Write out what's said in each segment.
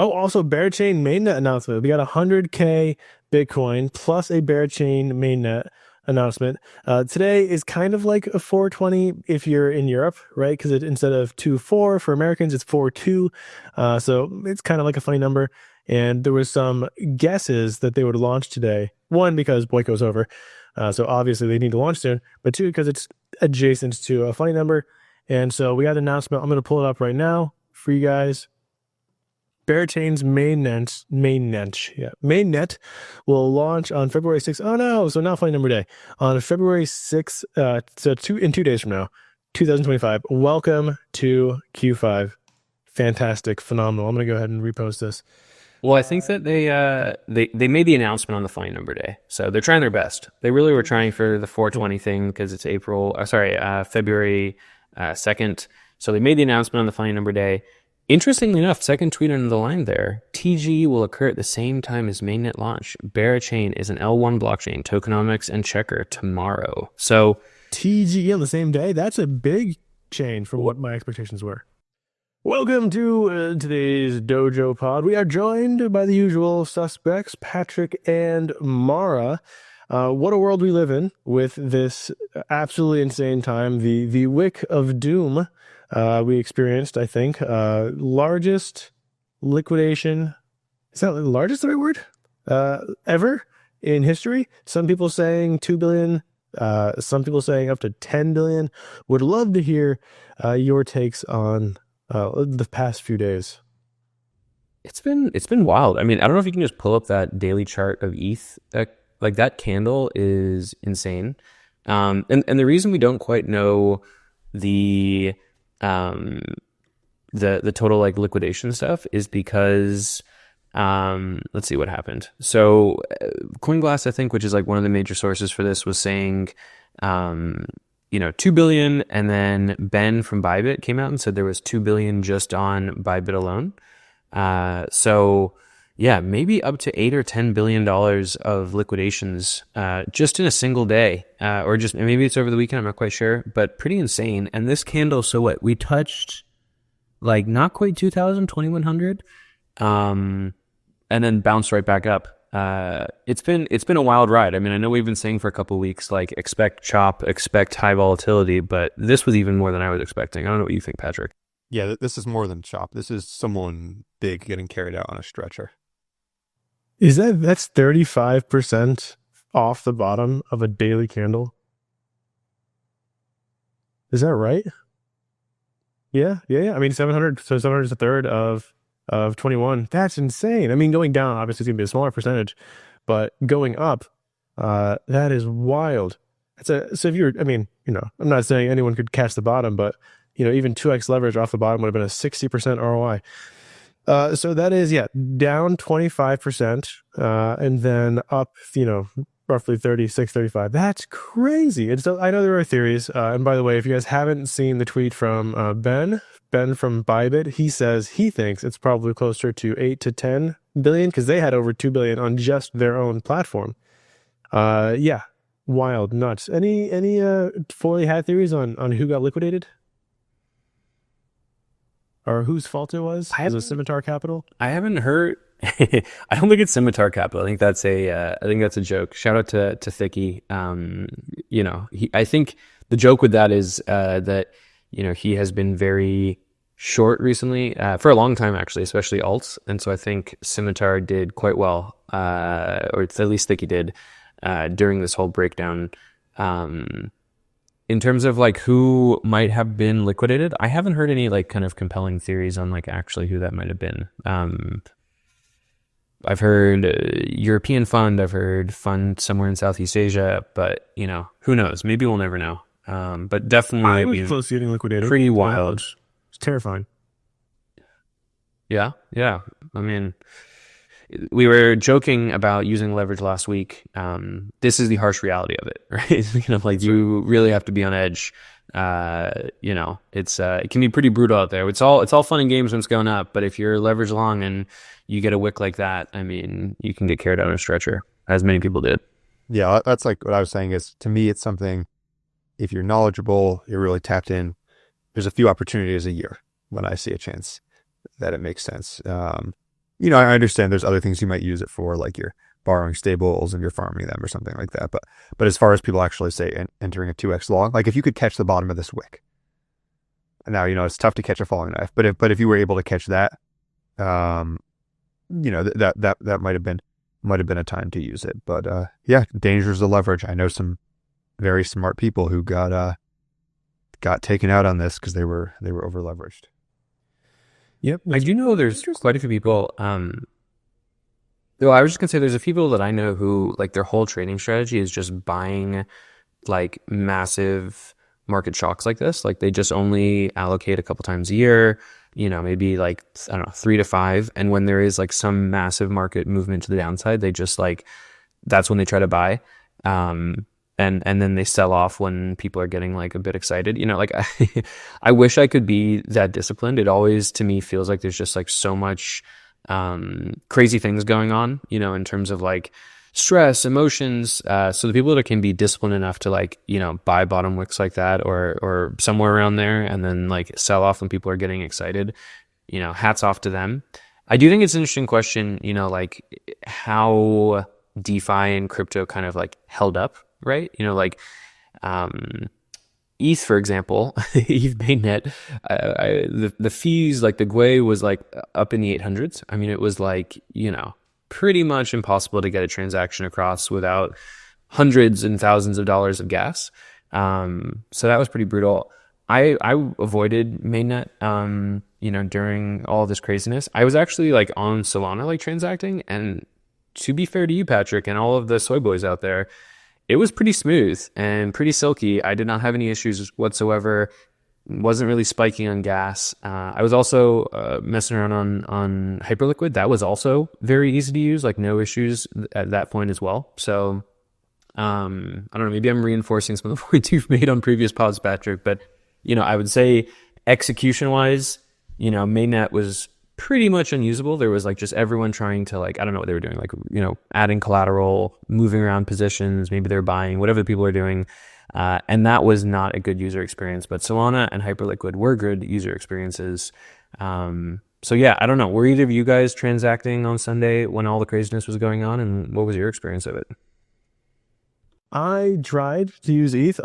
Oh, also Berachain mainnet announcement. We got 100K Bitcoin plus a Berachain mainnet announcement. Today is kind of like a 420 if you're in Europe, right? Because instead of 24 for Americans, it's 42. So it's kind of like a funny number. And there was some guesses that they would launch today. One, because Boyko's over. So obviously they need to launch soon. But two, because it's adjacent to a funny number. And so we got an announcement. I'm going to pull it up right now for you guys. Berachain's mainnet will launch on February 6th. Oh no, so not funny number day. On February 6th, in 2 days from now, 2025. Welcome to Q5. Fantastic, phenomenal. I'm gonna go ahead and repost this. Well, I think that they made the announcement on the funny number day, so they're trying their best. They really were trying for the 420 thing because it's February 2nd. So they made the announcement on the funny number day. Interestingly enough, second tweet under the line there, TG will occur at the same time as mainnet launch. Berachain is an L1 blockchain, tokenomics and checker tomorrow. So TG on the same day? That's a big change from what my expectations were. Welcome to today's Dojo Pod. We are joined by the usual suspects, Patrick and Mara. What a world we live in with this absolutely insane time. The wick of doom we experienced, I think, largest liquidation. Is that the largest, the right word? Ever in history? Some people saying 2 billion, some people saying up to 10 billion. Would love to hear your takes on the past few days. It's been wild. I mean, I don't know if you can just pull up that daily chart of ETH. Like that candle is insane. And the reason we don't quite know the total like liquidation stuff is because let's see what happened. So CoinGlass, I think, which is like one of the major sources for this, was saying 2 billion, and then Ben from Bybit came out and said there was 2 billion just on Bybit alone. So yeah, maybe up to $8 or $10 billion of liquidations just in a single day, or just maybe it's over the weekend. I'm not quite sure, but pretty insane. And this candle, so what? We touched like not quite 2,000, 2,100, and then bounced right back up. It's been a wild ride. I mean, I know we've been saying for a couple of weeks, like expect chop, expect high volatility, but this was even more than I was expecting. I don't know what you think, Patrick. Yeah, this is more than chop. This is someone big getting carried out on a stretcher. That's 35% off the bottom of a daily candle? Is that right? Yeah. I mean, 700. So 700 is a third of 21. That's insane. I mean, going down, obviously, it's going to be a smaller percentage, but going up, that is wild. So if you're, I mean, I'm not saying anyone could catch the bottom, but, even 2x leverage off the bottom would have been a 60% ROI. So that is, down 25%, and then up, roughly 36, 35. That's crazy. And so I know there are theories. And by the way, if you guys haven't seen the tweet from Ben from Bybit, he says he thinks it's probably closer to 8 to 10 billion because they had over 2 billion on just their own platform. Wild, nuts. Any fully had theories on who got liquidated? Or whose fault it was? Is it Scimitar Capital? I haven't heard. I don't think it's Scimitar Capital. I think that's a joke. Shout out to Thicky. I think the joke with that is that he has been very short recently for a long time, actually, especially alts. And so I think Scimitar did quite well, or at least Thicky did during this whole breakdown. In terms of like who might have been liquidated, I haven't heard any like kind of compelling theories on like actually who that might have been. I've heard European fund, I've heard fund somewhere in Southeast Asia, but who knows? Maybe we'll never know. But definitely I was close to getting liquidated. Pretty wild. It's terrifying. Yeah. I mean, we were joking about using leverage last week. This is the harsh reality of it, right? It's kind of like you really have to be on edge. It can be pretty brutal out there. It's all fun and games when it's going up, but if you're leverage long and you get a wick like that, I mean, you can get carried out on a stretcher, as many people did. Yeah, that's like what I was saying is, to me, it's something, if you're knowledgeable, you're really tapped in, there's a few opportunities a year when I see a chance that it makes sense. I understand there's other things you might use it for, like you're borrowing stables and you're farming them or something like that. But as far as people actually say entering a 2x long, like if you could catch the bottom of this wick, now, it's tough to catch a falling knife, but if you were able to catch that, that might have been a time to use it. But yeah, dangers of leverage. I know some very smart people who got taken out on this because they were over leveraged. Yep. I do know there's quite a few people. Though I was just gonna say there's a few people that I know who like their whole trading strategy is just buying like massive market shocks like this. Like they just only allocate a couple times a year, maybe like, I don't know, 3 to 5. And when there is like some massive market movement to the downside, they just like, that's when they try to buy. And then they sell off when people are getting like a bit excited. Like I wish I could be that disciplined. It always to me feels like there's just like so much crazy things going on, in terms of like stress, emotions. So the people that can be disciplined enough to like, buy bottom wicks like that or somewhere around there and then like sell off when people are getting excited, hats off to them. I do think it's an interesting question, like how DeFi and crypto kind of like held up, right? ETH, for example, ETH mainnet, the fees, like the GUI was like up in the 800s. I mean, it was like, pretty much impossible to get a transaction across without hundreds and thousands of dollars of gas. So that was pretty brutal. I avoided mainnet, during all this craziness. I was actually like on Solana, like transacting. And to be fair to you, Patrick, and all of the soy boys out there, it was pretty smooth and pretty silky. I did not have any issues whatsoever. Wasn't really spiking on gas. I was also messing around on Hyperliquid. That was also very easy to use, like no issues at that point as well. So I don't know, maybe I'm reinforcing some of the points you've made on previous pods, Patrick, but I would say execution wise, mainnet was pretty much unusable. There was like just everyone trying to like, I don't know what they were doing, like, adding collateral, moving around positions, maybe they're buying, whatever the people are doing. And that was not a good user experience, but Solana and Hyperliquid were good user experiences. So yeah, I don't know. Were either of you guys transacting on Sunday when all the craziness was going on, and what was your experience of it? I tried to use ETH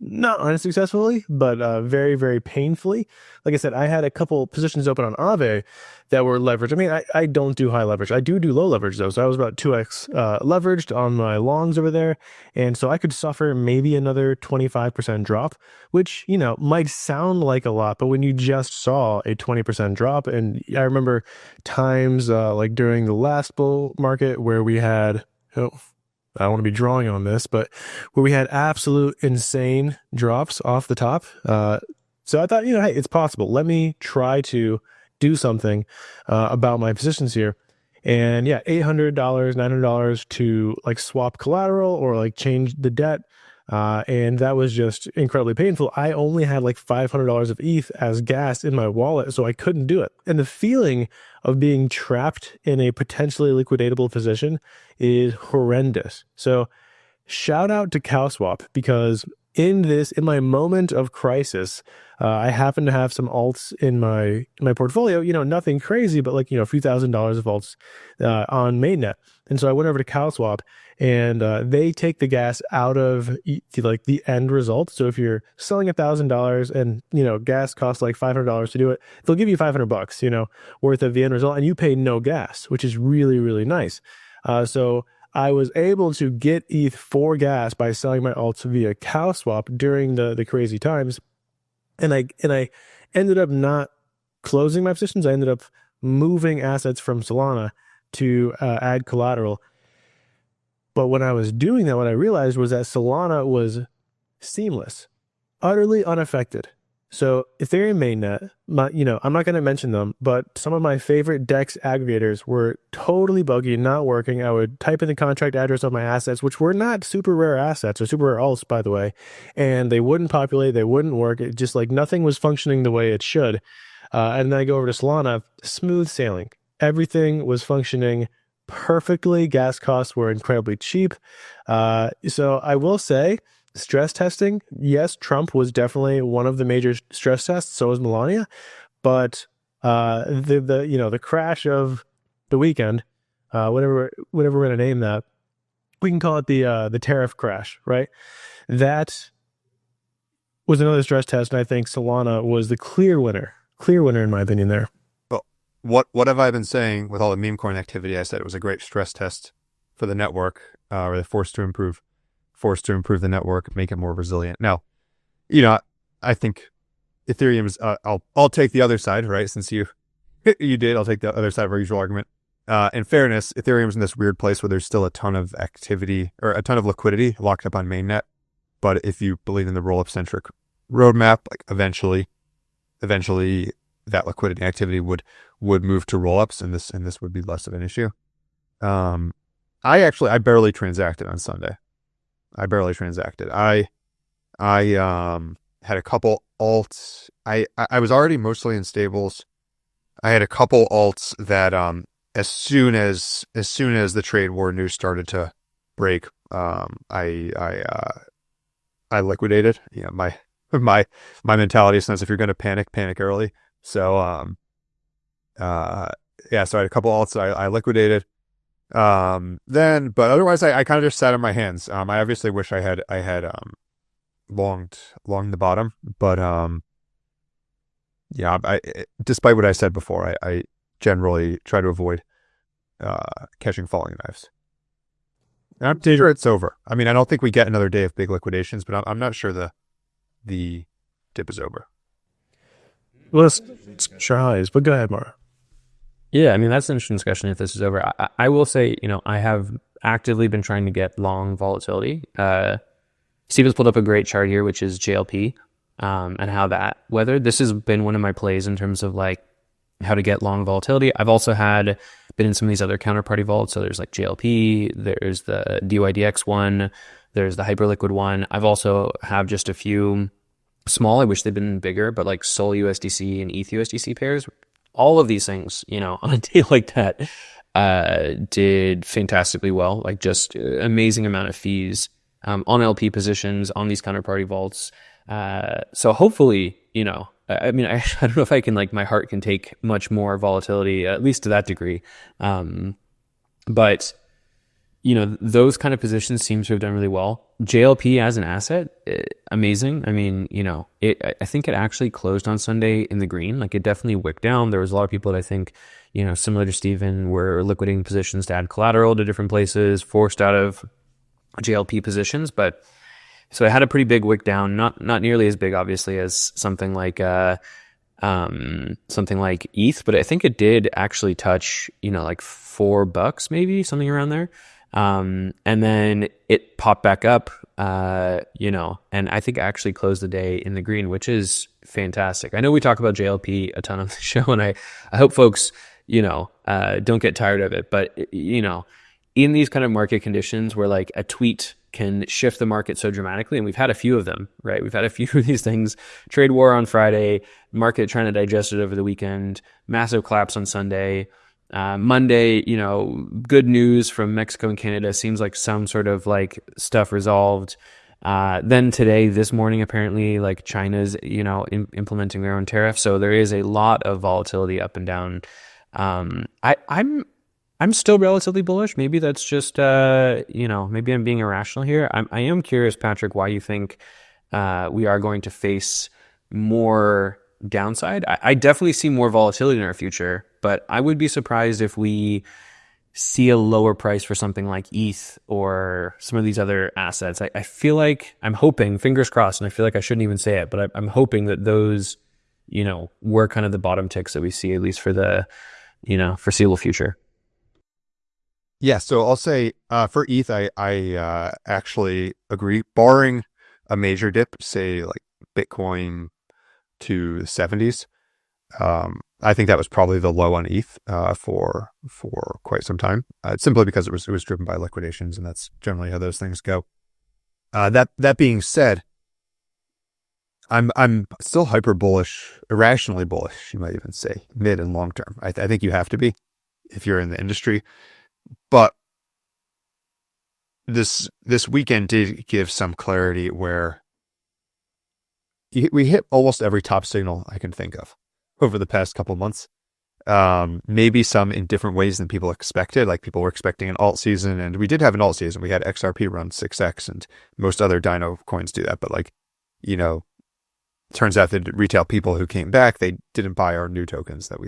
not unsuccessfully, but very, very painfully. Like I said, I had a couple positions open on Aave that were leveraged. I mean, I don't do high leverage. I do low leverage though. So I was about 2x leveraged on my longs over there. And so I could suffer maybe another 25% drop, which, might sound like a lot, but when you just saw a 20% drop, and I remember times like during the last bull market where we had, I don't want to be drawing on this, but where we had absolute insane drops off the top. So I thought, hey, it's possible. Let me try to do something about my positions here. And yeah, $800, $900 to like swap collateral or like change the debt. And that was just incredibly painful. I only had like $500 of ETH as gas in my wallet, so I couldn't do it. And the feeling of being trapped in a potentially liquidatable position is horrendous. So shout out to CowSwap, because in my moment of crisis, I happen to have some alts in my portfolio, nothing crazy, but like, a few $1,000s of alts on mainnet. And so I went over to CowSwap, and they take the gas out of like the end result. So if you're selling $1,000 and gas costs like $500 to do it, they'll give you $500 worth of the end result, and you pay no gas, which is really, really nice. So I was able to get ETH for gas by selling my alts via CowSwap during the crazy times, and I ended up not closing my positions. I ended up moving assets from Solana to add collateral. But when I was doing that, what I realized was that Solana was seamless, utterly unaffected. So Ethereum mainnet, I'm not going to mention them, but some of my favorite DEX aggregators were totally buggy, not working. I would type in the contract address of my assets, which were not super rare assets or super rare alts, by the way, and they wouldn't populate, they wouldn't work. It just like nothing was functioning the way it should. And then I go over to Solana, smooth sailing. Everything was functioning perfectly. Gas costs were incredibly cheap. So I will say, stress testing, yes, Trump was definitely one of the major stress tests. So was Melania, but the crash of the weekend, whatever we're going to name that, we can call it the tariff crash, right? That was another stress test, and I think Solana was the clear winner in my opinion there. Well, what have I been saying with all the meme coin activity? I said it was a great stress test for the network, or they're forced to improve the network, make it more resilient. Now, I think Ethereum's, I'll take the other side, right? Since you did, I'll take the other side of our usual argument. In fairness, Ethereum's in this weird place where there's still a ton of activity or a ton of liquidity locked up on mainnet. But if you believe in the roll-up centric roadmap, like eventually that liquidity activity would move to rollups, and this would be less of an issue. I barely transacted on Sunday. I had a couple alts. I was already mostly in stables. I had a couple alts that as soon as the trade war news started to break, I liquidated. My mentality says if you're going to panic early. So so I had a couple alts I liquidated. But otherwise I kind of just sat on my hands. I obviously wish I had longed the bottom, but despite what I said before, I generally try to avoid catching falling knives. And I'm sure it's over. I mean, I don't think we get another day of big liquidations, but I'm not sure the dip is over. Well, let's try, but go ahead, Mara. Yeah, I mean, that's an interesting discussion if this is over. I will say, I have actively been trying to get long volatility. Steve has pulled up a great chart here, which is JLP, and how that weathered. This has been one of my plays in terms of like how to get long volatility. I've also been in some of these other counterparty vaults. So there's like JLP, there's the DYDX one, there's the Hyperliquid one. I've also have just a few small, I wish they'd been bigger, but like Sol USDC and ETH USDC pairs. All of these things, on a day like that, did fantastically well. Like just amazing amount of fees on LP positions on these counterparty vaults. So hopefully, I mean, I don't know if I can, like, my heart can take much more volatility, at least to that degree. But, those kind of positions seem to have done really well. JLP as an asset, amazing. I mean, I think it actually closed on Sunday in the green. Like, it definitely wicked down. There was a lot of people that I think, similar to Steven, were liquidating positions to add collateral to different places, forced out of JLP positions. But so it had a pretty big wick down, not nearly as big, obviously, as something like ETH, but I think it did actually touch, like $4 maybe, something around there. And then it popped back up, and I think actually closed the day in the green, which is fantastic. I know we talk about JLP a ton on the show, and I hope folks, don't get tired of it, but in these kind of market conditions where like a tweet can shift the market so dramatically, and we've had a few of them, right? We've had a few of these things. Trade war on Friday, market trying to digest it over the weekend, massive collapse on Sunday. Monday, good news from Mexico and Canada. Seems like some sort of like stuff resolved. Then today, this morning, apparently, like China's, implementing their own tariff. So there is a lot of volatility up and down. I'm still relatively bullish. Maybe that's just, maybe I'm being irrational here. I am curious, Patrick, why you think we are going to face more downside. I definitely see more volatility in our future, but I would be surprised if we see a lower price for something like ETH or some of these other assets. I feel like, I'm hoping, fingers crossed, and I feel like I shouldn't even say it, but I'm hoping that those, were kind of the bottom ticks that we see, at least for the, foreseeable future. Yeah, so I'll say for ETH, I actually agree. Barring a major dip, say like Bitcoin to the 70s, I think that was probably the low on ETH for quite some time. Simply because it was driven by liquidations, and that's generally how those things go. That being said, I'm still hyper bullish, irrationally bullish, you might even say, mid and long term. I think you have to be if you're in the industry. But this weekend did give some clarity where we hit almost every top signal I can think of over the past couple months. Maybe some in different ways than people expected. Like people were expecting an alt season, and we did have an alt season. We had XRP run 6x, and most other Dino coins do that. But like, turns out that retail people who came back, they didn't buy our new tokens that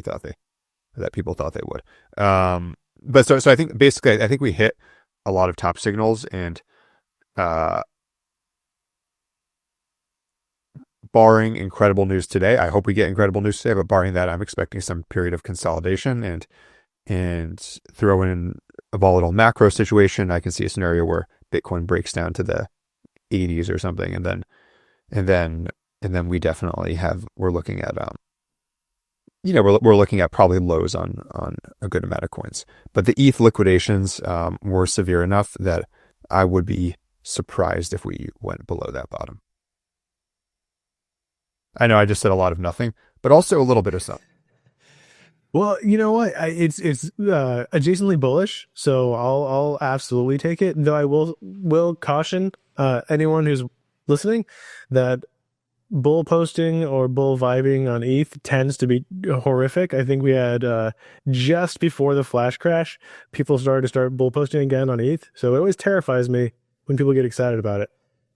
people thought they would. But so I think basically, I think we hit a lot of top signals, and barring incredible news today, I hope we get incredible news today, but barring that, I'm expecting some period of consolidation and throw in a volatile macro situation. I can see a scenario where Bitcoin breaks down to the 80s or something, and then we definitely we're looking at we're looking at probably lows on a good amount of coins. But the ETH liquidations were severe enough that I would be surprised if we went below that bottom. I know I just said a lot of nothing, but also a little bit of something. Well, you know what? It's adjacently bullish, so I'll absolutely take it. Though I will caution anyone who's listening that bull posting or bull vibing on ETH tends to be horrific. I think we had just before the flash crash, people started to start bull posting again on ETH. So it always terrifies me when people get excited about it.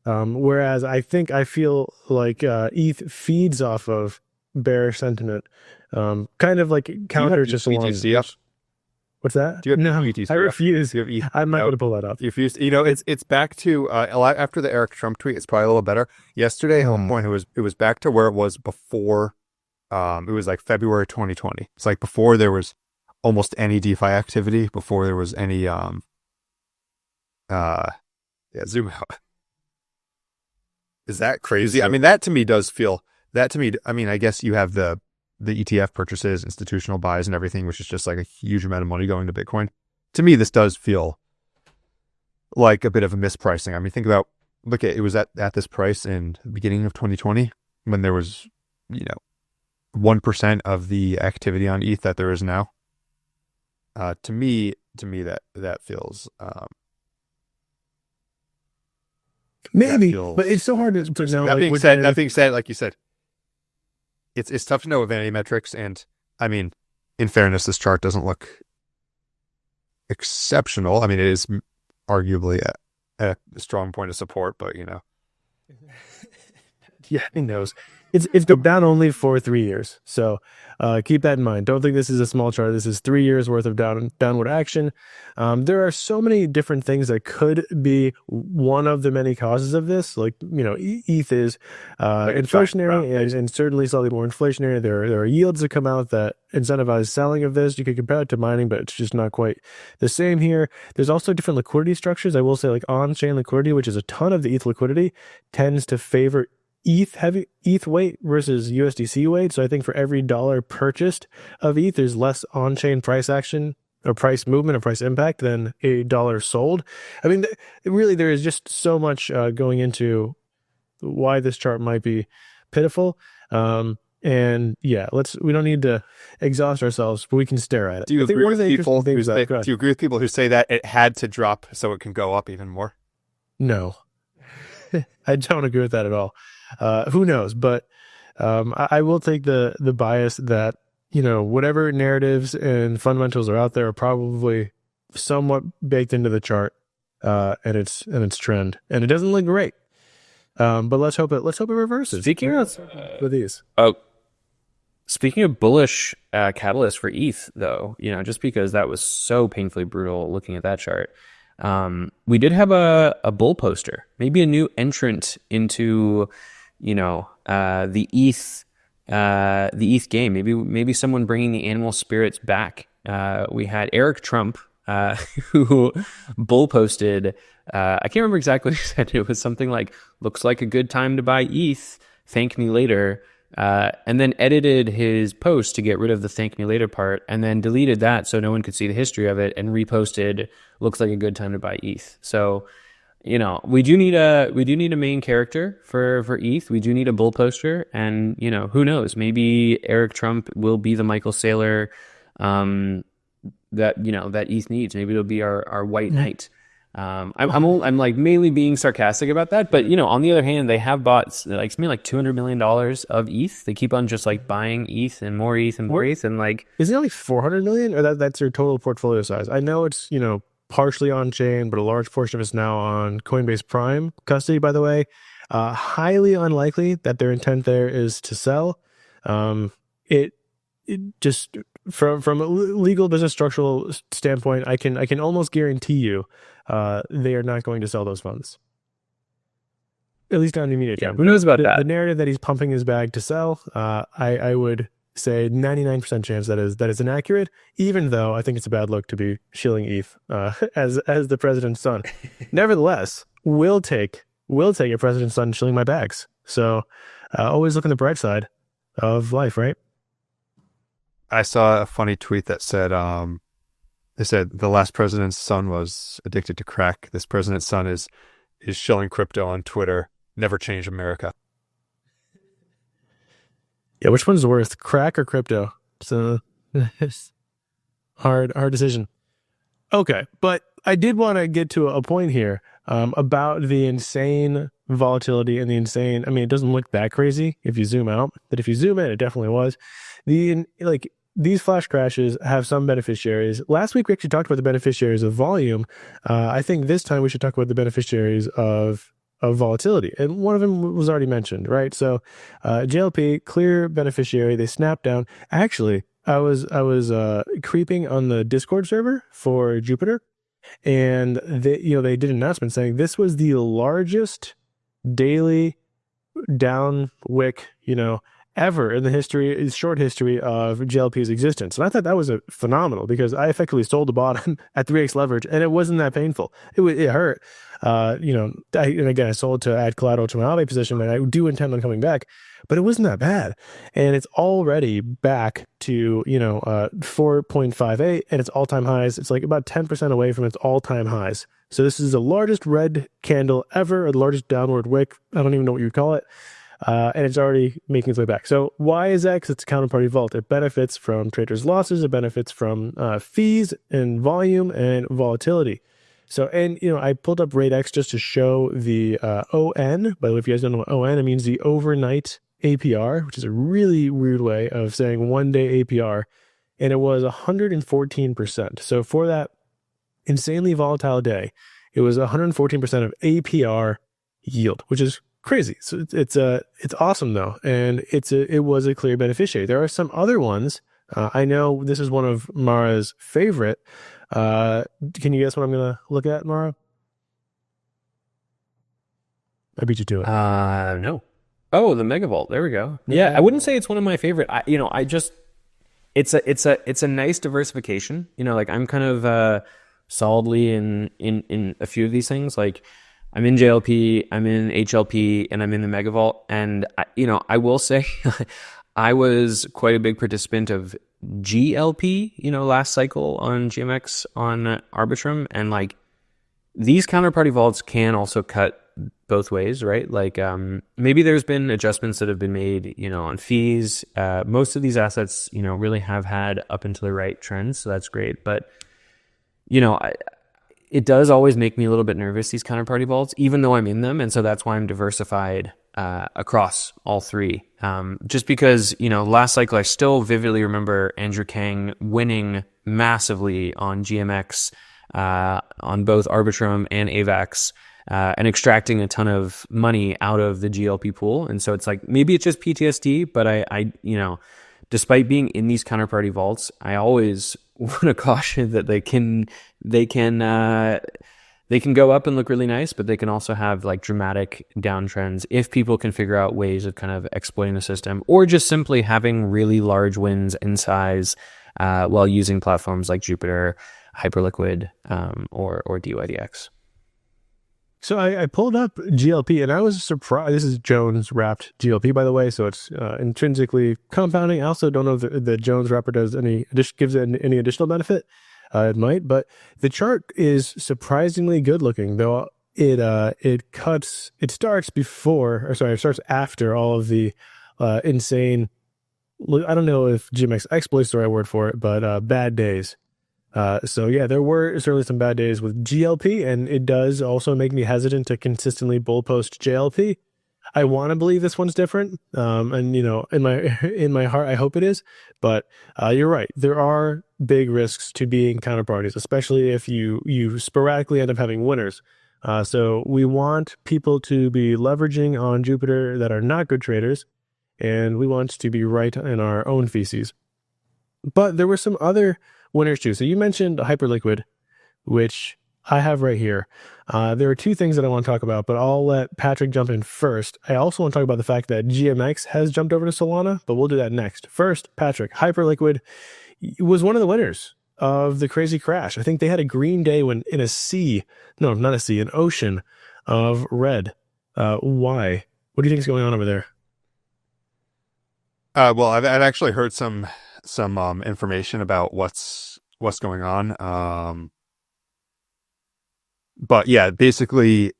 Whereas I feel like ETH feeds off of bearish sentiment, kind of like counter just along. What's that? Do you have no, ETC I refuse. Do you have I'm not going to pull that up. You refuse. It's back to a lot after the Eric Trump tweet. It's probably a little better. Yesterday, point it was back to where it was before. It was like February 2020. It's like before there was almost any DeFi activity. Before there was any zoom out. Is that crazy? I mean, that to me does feel I mean, I guess you have the ETF purchases, institutional buys and everything, which is just like a huge amount of money going to Bitcoin. To me, this does feel like a bit of a mispricing. I mean, it was at this price in the beginning of 2020 when there was, 1% of the activity on ETH that there is now. To me, that feels, maybe, but it's so hard to know. That being said, like you said, it's tough to know with vanity metrics, and I mean, in fairness, this chart doesn't look exceptional. I mean, it is arguably a strong point of support, but yeah, he knows. It's down only for 3 years, so keep that in mind. Don't think this is a small chart. This is 3 years worth of downward action. There are so many different things that could be one of the many causes of this. Like ETH is inflationary and certainly slightly more inflationary. There are yields that come out that incentivize selling of this. You could compare it to mining, but it's just not quite the same here. There's also different liquidity structures. I will say, like on-chain liquidity, which is a ton of the ETH liquidity, tends to favor ETH weight versus USDC weight. So I think for every dollar purchased of ETH, there's less on-chain price action or price movement or price impact than a dollar sold. I mean, really, there is just so much going into why this chart might be pitiful. And yeah, we don't need to exhaust ourselves, but we can stare at it. Do you agree with people who say that it had to drop so it can go up even more? No, I don't agree with that at all. Who knows? But I will take the bias that whatever narratives and fundamentals are out there are probably somewhat baked into the chart and its trend, and it doesn't look great. But let's hope it reverses. Speaking of with these, speaking of bullish catalyst for ETH, though, just because that was so painfully brutal looking at that chart. We did have a bull poster, maybe a new entrant into, the ETH game. Maybe someone bringing the animal spirits back. We had Eric Trump, who bull posted. I can't remember exactly what he said. It was something like, "Looks like a good time to buy ETH. Thank me later." And then edited his post to get rid of the "thank me later" part, and then deleted that so no one could see the history of it, and reposted "looks like a good time to buy ETH." So, we do need a main character for ETH. We do need a bull poster, and who knows? Maybe Eric Trump will be the Michael Saylor that ETH needs. Maybe it'll be our white knight. I'm like mainly being sarcastic about that, but on the other hand, they have bought like something like $200 million of ETH. They keep on just like buying ETH and more ETH and more ETH, and like, is it only 400 million, or that's your total portfolio size? I know it's partially on chain, but a large portion of it's now on Coinbase Prime custody. By the way, highly unlikely that their intent there is to sell. It just from a legal business structural standpoint, I can almost guarantee you they are not going to sell those funds, at least not in the immediate term. Who knows about that? The narrative that he's pumping his bag to sell, I would say 99% chance that is inaccurate, even though I think it's a bad look to be shilling ETH as the president's son. Nevertheless, we'll take a president's son shilling my bags. So always look on the bright side of life, right? I saw a funny tweet that said, they said the last president's son was addicted to crack. This president's son is shilling crypto on Twitter. Never change America. Yeah, which one's worse, crack or crypto? So hard decision. Okay, but I did want to get to a point here about the insane volatility and the insane. I mean, it doesn't look that crazy if you zoom out, but if you zoom in, it definitely was. These flash crashes have some beneficiaries. Last week we actually talked about the beneficiaries of volume. I think this time we should talk about the beneficiaries of volatility, and one of them was already mentioned, right? So JLP, clear beneficiary. They snapped down. Actually, I was creeping on the Discord server for Jupiter, and they did an announcement saying this was the largest daily down wick ever in the short history of JLP's existence. And I thought that was phenomenal, because I effectively sold the bottom at 3x leverage, and it wasn't that painful. It hurt. And again, I sold to add collateral to my Aave position, and I do intend on coming back, but it wasn't that bad. And it's already back to 4.58 and its all-time highs. It's like about 10% away from its all-time highs. So this is the largest red candle ever, or the largest downward wick. I don't even know what you'd call it. And it's already making its way back. So why is that? Because it's a counterparty vault. It benefits from traders' losses. It benefits from fees and volume and volatility. So, and I pulled up RateX just to show the ON. By the way, if you guys don't know what ON, it means the overnight APR, which is a really weird way of saying one-day APR. And it was 114%. So for that insanely volatile day, it was 114% of APR yield, which is crazy. So it's awesome though, and it was a clear beneficiary. There are some other ones. I know this is one of Mara's favorite. Can you guess what I'm gonna look at, Mara? I beat you to it. No. Oh, the Megavault. There we go. Yeah, I wouldn't say it's one of my favorite. It's a nice diversification. Like I'm kind of solidly in a few of these things. Like I'm in JLP, I'm in HLP, and I'm in the Megavault. And I will say, I was quite a big participant of GLP, last cycle on GMX on Arbitrum, and like these counterparty vaults can also cut both ways, right? Like maybe there's been adjustments that have been made, on fees. Most of these assets, really have had up and to the right trends, so that's great. But it does always make me a little bit nervous, these counterparty vaults, even though I'm in them, and so that's why I'm diversified across all three. Just because last cycle I still vividly remember Andrew Kang winning massively on GMX, on both Arbitrum and AVAX. And extracting a ton of money out of the GLP pool. And so it's like, maybe it's just PTSD, but I despite being in these counterparty vaults, I always want to caution that they can go up and look really nice, but they can also have like dramatic downtrends if people can figure out ways of kind of exploiting the system, or just simply having really large wins in size, while using platforms like Jupiter, Hyperliquid, or DYDX. So I pulled up GLP, and I was surprised. This is Jones wrapped GLP, by the way, so it's intrinsically compounding. I also don't know if the Jones wrapper gives it any additional benefit. It might, but the chart is surprisingly good looking, though. It starts after all of the insane. I don't know if GMX exploits the right word for it, but bad days. So yeah, there were certainly some bad days with GLP, and it does also make me hesitant to consistently bull post JLP. I want to believe this one's different, and in my heart, I hope it is. But you're right. There are big risks to being counterparties, especially if you sporadically end up having winners. So we want people to be leveraging on Jupiter that are not good traders, and we want to be right in our own feces. But there were some other winners too. So you mentioned Hyperliquid, which I have right here. There are two things that I want to talk about, but I'll let Patrick jump in first. I also want to talk about the fact that GMX has jumped over to Solana, but we'll do that next. First, Patrick, Hyperliquid was one of the winners of the crazy crash. I think they had a green day when in a sea, no, not a sea, an ocean of red. Why? What do you think is going on over there? Well, I've actually heard some information about what's going on. But yeah, basically,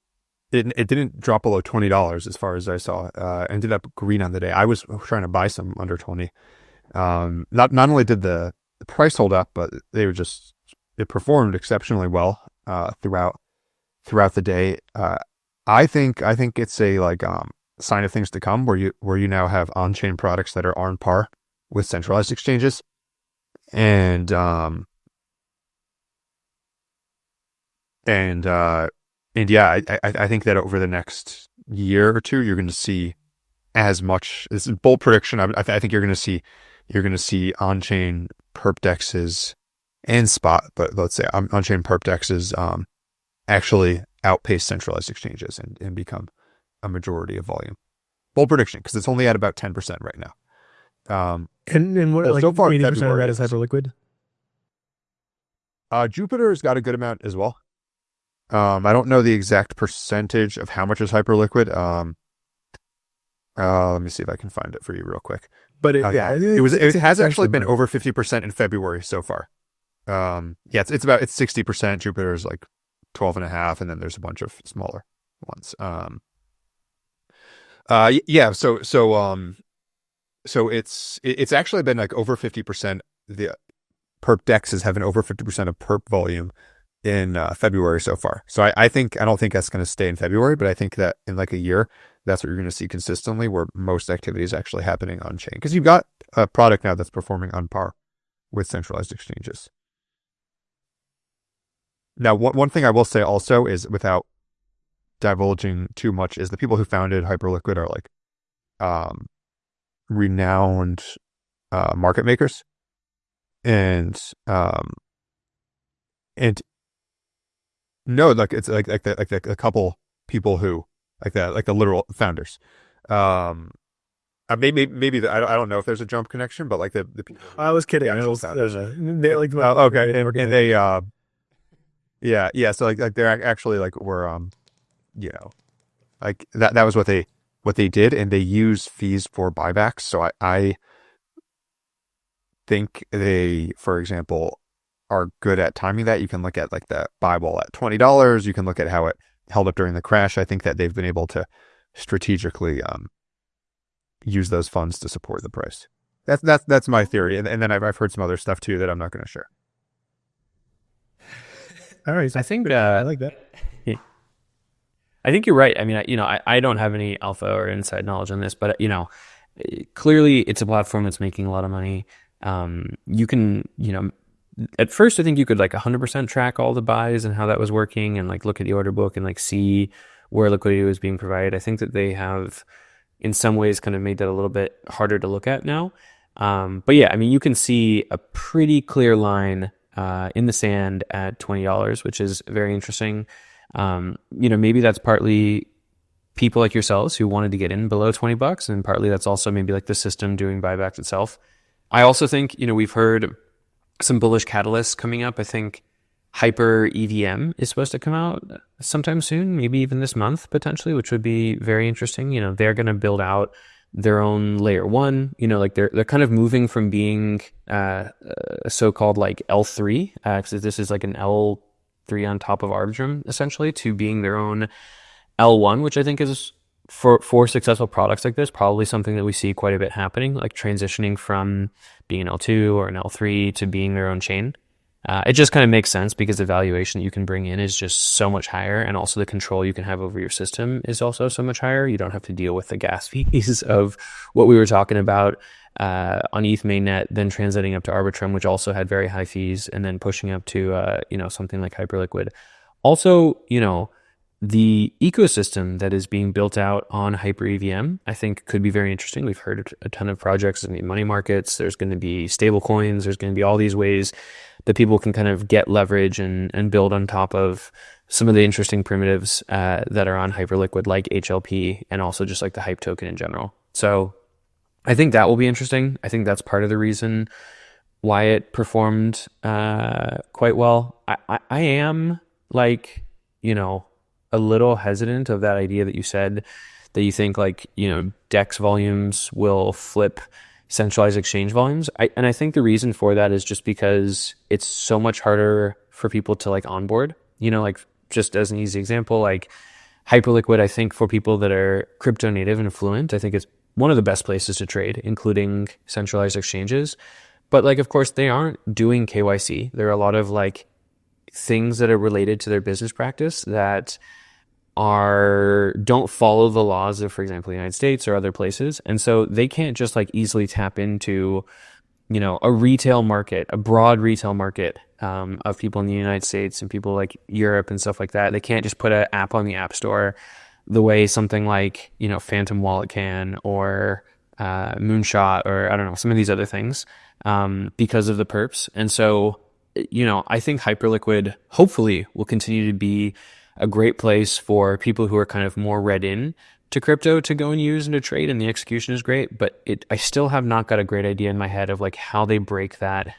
it didn't drop below $20 as far as I saw. Ended up green on the day. I was trying to buy some under 20. Not only did the price hold up, but it performed exceptionally well throughout the day. I think it's a sign of things to come, where you now have on-chain products that are on par with centralized exchanges, and yeah, I think that over the next year or two, you're going to see as much. This is a bold prediction. I think you're going to see on-chain perp dexes and spot, but let's say on-chain perp dexes actually outpace centralized exchanges and become a majority of volume. Bold prediction, because it's only at about 10% right now. And what, well, so far, 80% of February that is Hyperliquid? Jupiter's got a good amount as well. I don't know the exact percentage of how much is Hyperliquid. Let me see if I can find it for you real quick. But it has actually been over 50% in February so far. Yeah, it's 60%. Jupiter's like 12.5, and then there's a bunch of smaller ones. Yeah, so it's actually been like over 50%. The perp dexes have been over 50% of perp volume in February so far. So I don't think that's going to stay in February, but I think that in like a year, that's what you're going to see consistently, where most activity is actually happening on chain, because you've got a product now that's performing on par with centralized exchanges. Now, one thing I will say also is, without divulging too much, is the people who founded Hyperliquid are like renowned market makers, and no, like it's like a couple people who like the literal founders. Maybe I don't know if there's a jump connection, but like the people. I was kidding. Yeah, There's okay, and they yeah. So like they're actually like were like that was what they did, and they use fees for buybacks. So I think they, for example, are good at timing that. You can look at like the buy wall at $20. You can look at how it held up during the crash. I think that they've been able to strategically use those funds to support the price. That's my theory, and then I've heard some other stuff too that I'm not going to share. All right, so I think I like that. I think you're right. I mean, I don't have any alpha or inside knowledge on this, but clearly it's a platform that's making a lot of money. You can, at first I think you could like 100% track all the buys and how that was working, and like look at the order book and like see where liquidity was being provided. I think that they have in some ways kind of made that a little bit harder to look at now. But yeah, I mean, you can see a pretty clear line in the sand at $20, which is very interesting. Maybe that's partly people like yourselves who wanted to get in below $20, and partly that's also maybe like the system doing buybacks itself. I also think, we've heard some bullish catalysts coming up. I think Hyper EVM is supposed to come out sometime soon, maybe even this month potentially, which would be very interesting. They're going to build out their own layer one, like they're kind of moving from being a so-called like L3, because this is like an L3 on top of Arbitrum essentially, to being their own L1, which I think is for successful products like this, probably something that we see quite a bit happening, like transitioning from being an L2 or an L3 to being their own chain. It just kind of makes sense because the valuation that you can bring in is just so much higher, and also the control you can have over your system is also so much higher. You don't have to deal with the gas fees of what we were talking about on ETH mainnet, then translating up to Arbitrum, which also had very high fees, and then pushing up to something like Hyperliquid. Also, the ecosystem that is being built out on Hyper EVM, I think, could be very interesting. We've heard a ton of projects. There's going to be money markets. There's going to be stable coins. There's going to be all these ways that people can kind of get leverage and build on top of some of the interesting primitives that are on Hyperliquid, like HLP, and also just like the Hype token in general. So I think that will be interesting. I think that's part of the reason why it performed quite well. I am like, a little hesitant of that idea that you said that you think like, DEX volumes will flip centralized exchange volumes. I think the reason for that is just because it's so much harder for people to like onboard, like just as an easy example, like Hyperliquid, I think for people that are crypto native and fluent, I think it's one of the best places to trade, including centralized exchanges. But like, of course, they aren't doing KYC. There are a lot of like things that are related to their business practice that don't follow the laws of, for example, the United States or other places. And so they can't just like easily tap into, a retail market, a broad retail market of people in the United States and people like Europe and stuff like that. They can't just put an app on the App Store the way something like, Phantom Wallet can, or Moonshot, or I don't know, some of these other things because of the perps. And so, I think Hyperliquid hopefully will continue to be a great place for people who are kind of more read in to crypto to go and use and to trade, and the execution is great, but I still have not got a great idea in my head of like how they break that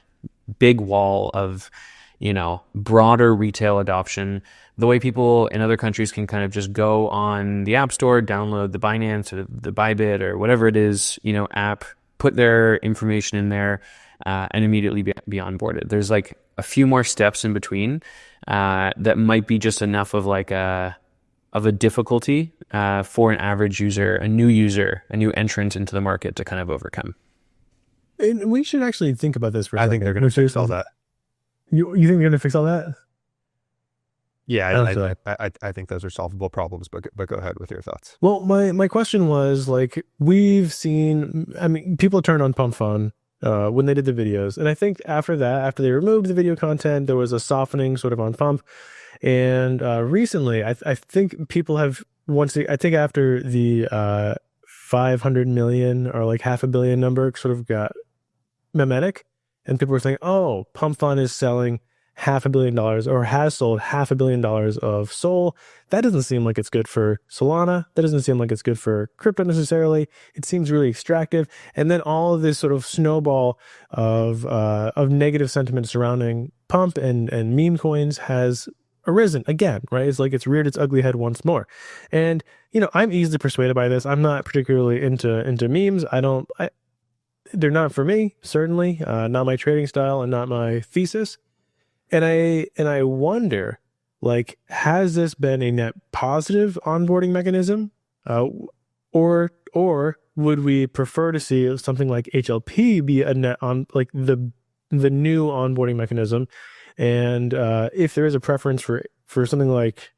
big wall of, broader retail adoption, the way people in other countries can kind of just go on the App Store, download the Binance or the Bybit or whatever it is, app, put their information in there, and immediately be onboarded. There's like a few more steps in between that might be just enough of like a difficulty for an average user, a new entrant into the market to kind of overcome. And we should actually think about this for a I second. think they're going to fix all that. You think they're going to fix all that? Yeah, I think those are solvable problems, but go ahead with your thoughts. Well, my question was like, we've seen, people turned on Pump Fun when they did the videos. And I think after that, after they removed the video content, there was a softening sort of on Pump. And recently, I think people have, I think after the 500 million or like $500 million number sort of got mimetic, and people were saying, oh, Pump Fun is selling $500 million or has sold $500 million of Sol. That doesn't seem like it's good for Solana. That doesn't seem like it's good for crypto necessarily. It seems really extractive. And then all of this sort of snowball of negative sentiment surrounding Pump and meme coins has arisen again, right? It's like it's reared its ugly head once more. And, I'm easily persuaded by this. I'm not particularly into memes. They're not for me, certainly, not my trading style and not my thesis. And I wonder, like, has this been a net positive onboarding mechanism, or would we prefer to see something like HLP be a net on like the new onboarding mechanism? And if there is a preference for something like,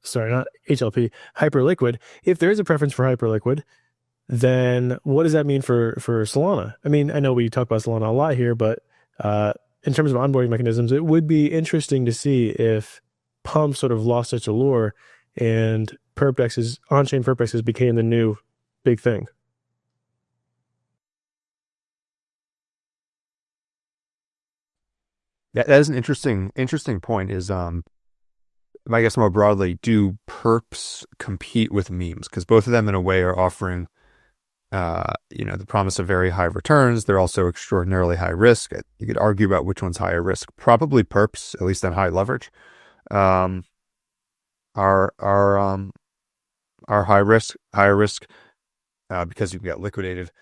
sorry, not HLP, Hyperliquid, if there is a preference for Hyperliquid, then what does that mean for Solana? I mean, I know we talk about Solana a lot here, but in terms of onboarding mechanisms, it would be interesting to see if Pump sort of lost its allure and perpdexes, on-chain perpdexes became the new big thing. That is an interesting point. Is I guess more broadly, do perps compete with memes? Because both of them, in a way, are offering the promise of very high returns. They're also extraordinarily high risk. You could argue about which one's higher risk. Probably perps, at least on high leverage, are higher risk because you can get liquidated.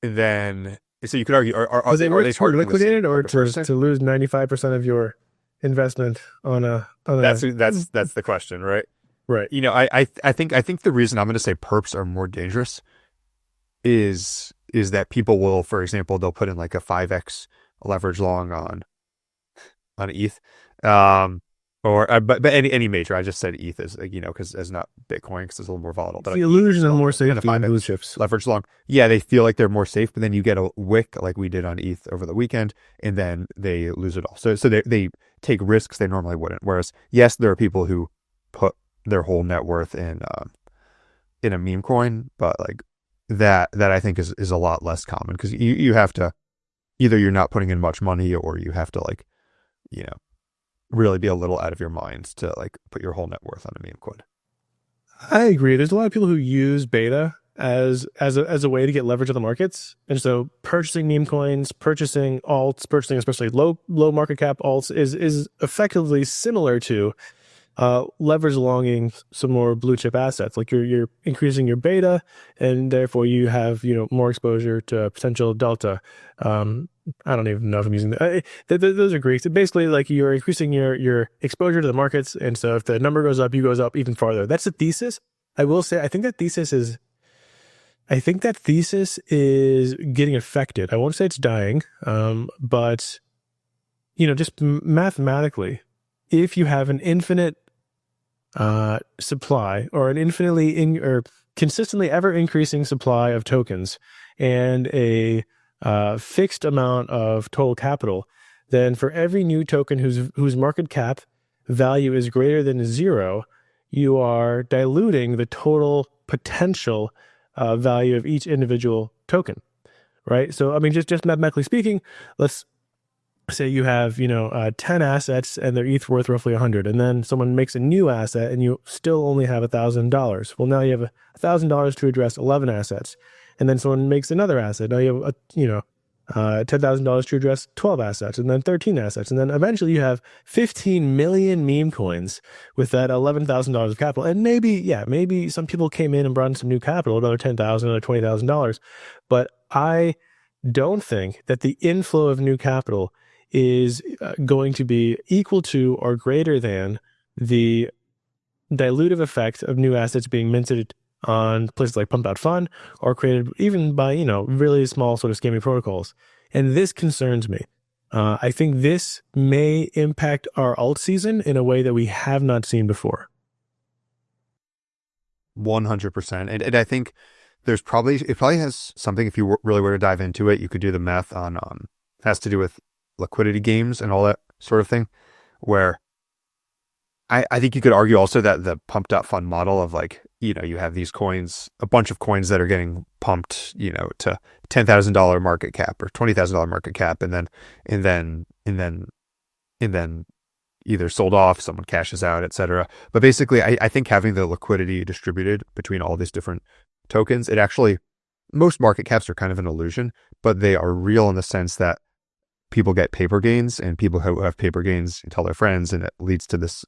And then, so you could argue, are they liquidated or to lose 95% of your investment on a that's the question, right? Right. I think the reason I'm going to say perps are more dangerous is that people will, for example, they'll put in like a 5x leverage long on ETH. But any major, I just said ETH is, you know, because as not Bitcoin, because it's a little more volatile. The illusion of more safety than than blue chips. Leverage long. Yeah, they feel like they're more safe, but then you get a wick like we did on ETH over the weekend, and then they lose it all. So they take risks they normally wouldn't. Whereas, yes, there are people who put their whole net worth in a meme coin, but like that I think is a lot less common, because you have to, either you're not putting in much money, or you have to, like, you know, really be a little out of your mind to like put your whole net worth on a meme coin. I agree. There's a lot of people who use beta as a way to get leverage on the markets, and so purchasing meme coins, purchasing alts, purchasing especially low market cap alts is effectively similar to leverage longing some more blue chip assets. Like you're increasing your beta, and therefore you have, you know, more exposure to potential delta. I don't even know if I'm using those are Greeks. Basically, like, you're increasing your exposure to the markets, and so if the number goes up, you goes up even farther. That's the thesis. I will say, I think that thesis is getting affected. I won't say it's dying, but, you know, just mathematically, if you have an infinite supply, or an infinitely or consistently ever increasing supply of tokens, and a fixed amount of total capital, then for every new token whose market cap value is greater than 0, you are diluting the total potential value of each individual token, right? So, I mean, just mathematically speaking, let's say you have, you know, 10 assets and their ETH worth roughly 100, and then someone makes a new asset and you still only have $1,000. Well, now you have $1,000 to address 11 assets, and then someone makes another asset. Now you have $10,000 to address 12 assets, and then 13 assets, and then eventually you have 15 million meme coins with that $11,000 of capital. And maybe some people came in and brought in some new capital, another $10,000, another $20,000, but I don't think that the inflow of new capital is going to be equal to or greater than the dilutive effect of new assets being minted on places like Pump.Fun, or created even by, you know, really small sort of scammy protocols. And this concerns me. I think this may impact our alt season in a way that we have not seen before. 100%. And I think it probably has something, if you really were to dive into it, you could do the math on, has to do with liquidity games and all that sort of thing, where I think you could argue also that the Pump.Fun model of, like, you know, you have these coins, a bunch of coins that are getting pumped, you know, to $10,000 market cap or $20,000 market cap, and then either sold off, someone cashes out, etc. But basically, I think having the liquidity distributed between all these different tokens, it actually, most market caps are kind of an illusion, but they are real in the sense that people get paper gains, and people who have paper gains tell their friends, and it leads to this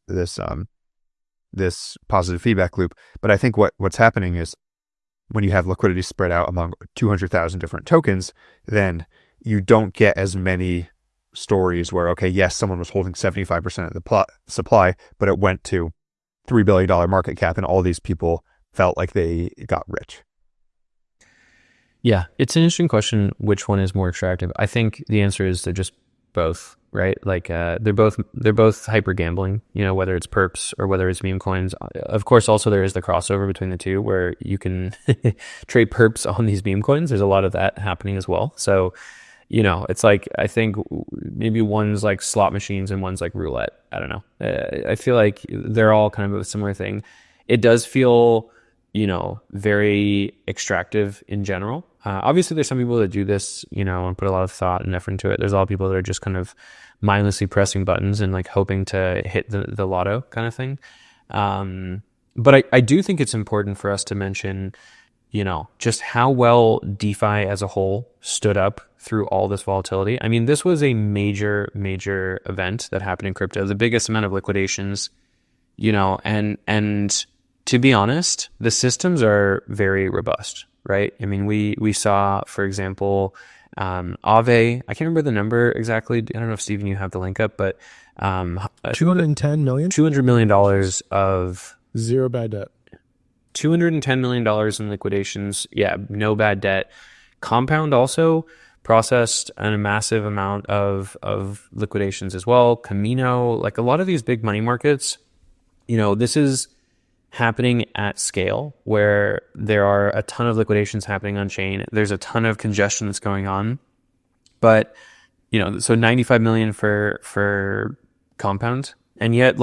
positive feedback loop. But I think what's happening is, when you have liquidity spread out among 200,000 different tokens, then you don't get as many stories where, okay, yes, someone was holding 75% of the supply, but it went to $3 billion market cap, and all these people felt like they got rich. Yeah, it's an interesting question, which one is more attractive. I think the answer is they're just both, right? Like, they're both hyper gambling, you know, whether it's perps or whether it's meme coins. Of course, also there is the crossover between the two, where you can trade perps on these meme coins. There's a lot of that happening as well. So, you know, it's like, I think maybe one's like slot machines and one's like roulette. I don't know. I feel like they're all kind of a similar thing. It does feel, you know, very extractive in general. Obviously, there's some people that do this, you know, and put a lot of thought and effort into it. There's a lot of people that are just kind of mindlessly pressing buttons and like hoping to hit the lotto kind of thing. But I do think it's important for us to mention, you know, just how well DeFi as a whole stood up through all this volatility. I mean, this was a major event that happened in crypto, the biggest amount of liquidations, you know, and to be honest, the systems are very robust, right? I mean, we saw, for example, Aave, I can't remember the number exactly. I don't know if, Steven, you have the link up, but 210 million? $200 million of zero bad debt. $210 million in liquidations. Yeah, no bad debt. Compound also processed a massive amount of liquidations as well. Camino, like a lot of these big money markets, this is happening at scale where there are a ton of liquidations happening on chain. There's a ton of congestion that's going on, but so 95 million for Compound, and yet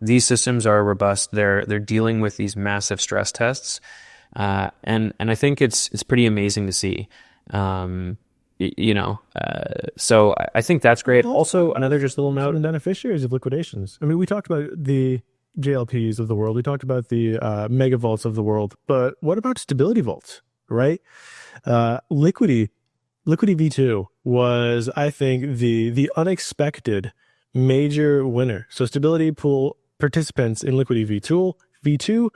these systems are robust. They're dealing with these massive stress tests, and I think it's pretty amazing to see. So I think that's great. Also, another just little note: and beneficiaries of liquidations. I mean, we talked about the JLPs of the world. We talked about the mega vaults of the world. But what about stability vaults, right? Liquidity V2 was, I think, the unexpected major winner. So stability pool participants in Liquidity V2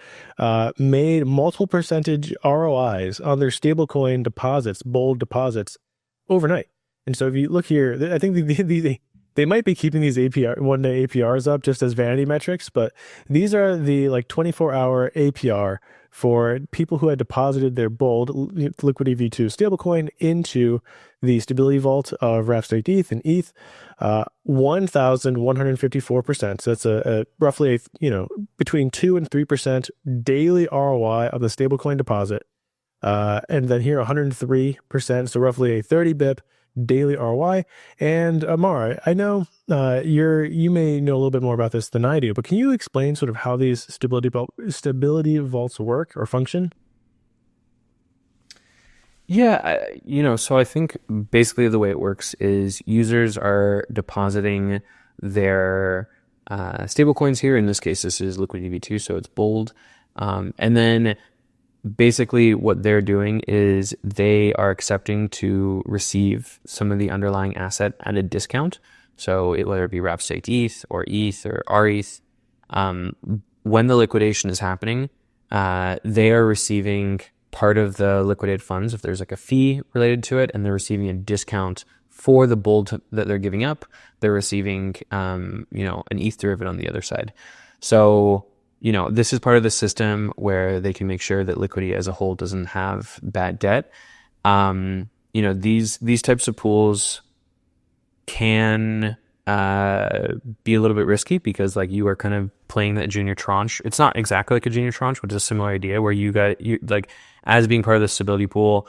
made multiple percentage ROIs on their stablecoin deposits, bold deposits, overnight. And so if you look here, I think they might be keeping these one-day APRs up just as vanity metrics, but these are the 24-hour APR for people who had deposited their bold Liquidity V2 stablecoin into the stability vault of wrapped staked ETH and ETH, 1,154%. So that's a roughly between 2 and 3% daily ROI of the stablecoin deposit, and then here 103%, so roughly a 30 BIP daily ROI. And Amar, I know you may know a little bit more about this than I do, but can you explain sort of how these stability vaults work or function? Yeah, so I think basically the way it works is users are depositing their stablecoins here. In this case, this is Liquidity V2, so it's bold. And then basically what they're doing is they are accepting to receive some of the underlying asset at a discount. So whether it be wrapped staked ETH or RETH, when the liquidation is happening, they are receiving part of the liquidated funds if there's a fee related to it, and they're receiving a discount for the bold that they're giving up. They're receiving an ETH derivative on the other side. So this is part of the system where they can make sure that Liquidity as a whole doesn't have bad debt. These types of pools can be a little bit risky because you are kind of playing that junior tranche. It's not exactly like a junior tranche, but it's a similar idea where you as being part of the stability pool,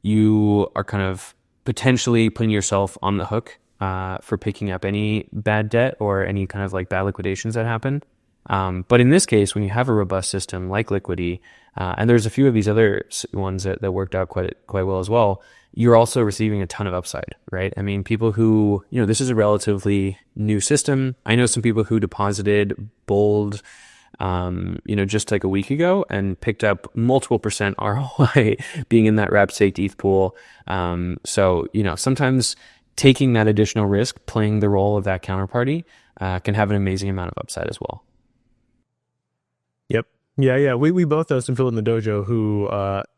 you are kind of potentially putting yourself on the hook for picking up any bad debt or any kind of bad liquidations that happen. But in this case, when you have a robust system like Liquidity, and there's a few of these other ones that worked out quite well as well, you're also receiving a ton of upside, right? I mean, people who, this is a relatively new system. I know some people who deposited bold, just a week ago and picked up multiple % ROI being in that wrapped staked ETH pool. So, sometimes taking that additional risk, playing the role of that counterparty, can have an amazing amount of upside as well. Yep. Yeah. We both know some people in the dojo who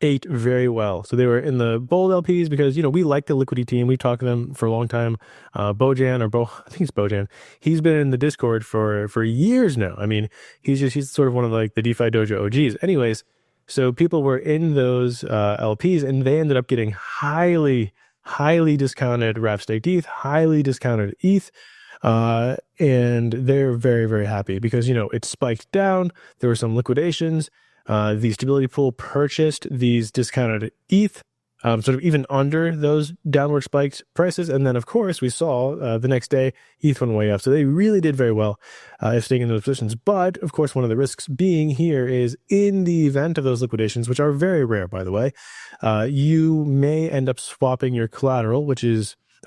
ate very well. So they were in the bold LPs because, we like the Liquidity team. We talked to them for a long time. I think it's Bojan. He's been in the Discord for years now. I mean, he's sort of one of the DeFi dojo OGs. Anyways, so people were in those LPs and they ended up getting highly discounted wrapped staked ETH, highly discounted ETH. And they're very, very happy because, it spiked down. There were some liquidations. The stability pool purchased these discounted ETH, sort of even under those downward spiked prices. And then, of course, we saw the next day ETH went way up. So they really did very well if staying in those positions. But, of course, one of the risks being here is in the event of those liquidations, which are very rare, by the way, you may end up swapping your collateral,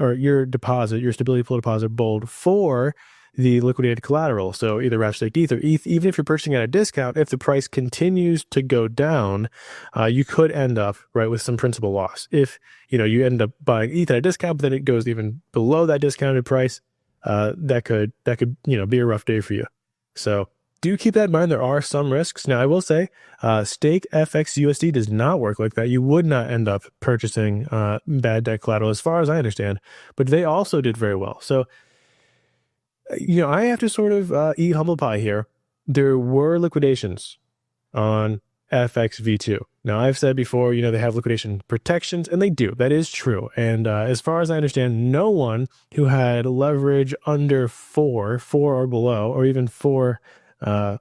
or your deposit, your stability pool deposit bold for the liquidated collateral. So either wrapped staked ETH or ETH, even if you're purchasing at a discount, if the price continues to go down, you could end up with some principal loss. If, you end up buying ETH at a discount, but then it goes even below that discounted price, that could, be a rough day for you. So do keep that in mind. There are some risks. Now, I will say, staked FX USD does not work like that. You would not end up purchasing bad debt collateral, as far as I understand. But they also did very well. So, I have to sort of eat humble pie here. There were liquidations on FXV2. Now, I've said before, they have liquidation protections, and they do. That is true. And as far as I understand, no one who had leverage under 4 or below, or even 4, below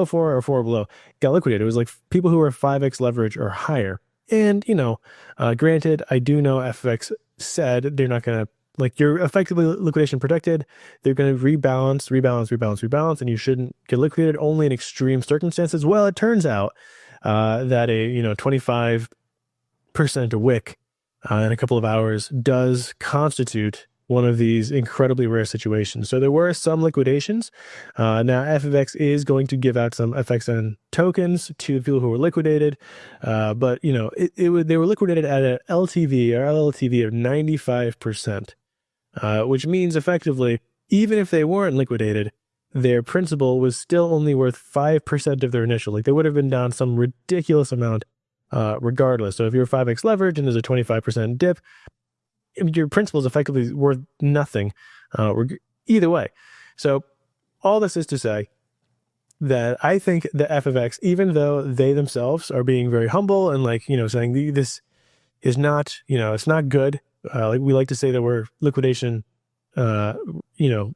4 or 4 or below, got liquidated. It was like people who were 5x leverage or higher. And, granted, I do know FX said they're not going to, you're effectively liquidation protected. They're going to rebalance, and you shouldn't get liquidated only in extreme circumstances. Well, it turns out that a 25% wick in a couple of hours does constitute one of these incredibly rare situations. So there were some liquidations. Now FFX is going to give out some FXN tokens to the people who were liquidated, but they were liquidated at an LTV or LLTV of 95%, which means effectively, even if they weren't liquidated, their principal was still only worth 5% of their initial. They would have been down some ridiculous amount regardless. So if you're 5x leverage and there's a 25% dip, your principal is effectively worth nothing either way. So all this is to say that I think the FFX, even though they themselves are being very humble and saying this is not, it's not good. We like to say that we're liquidation,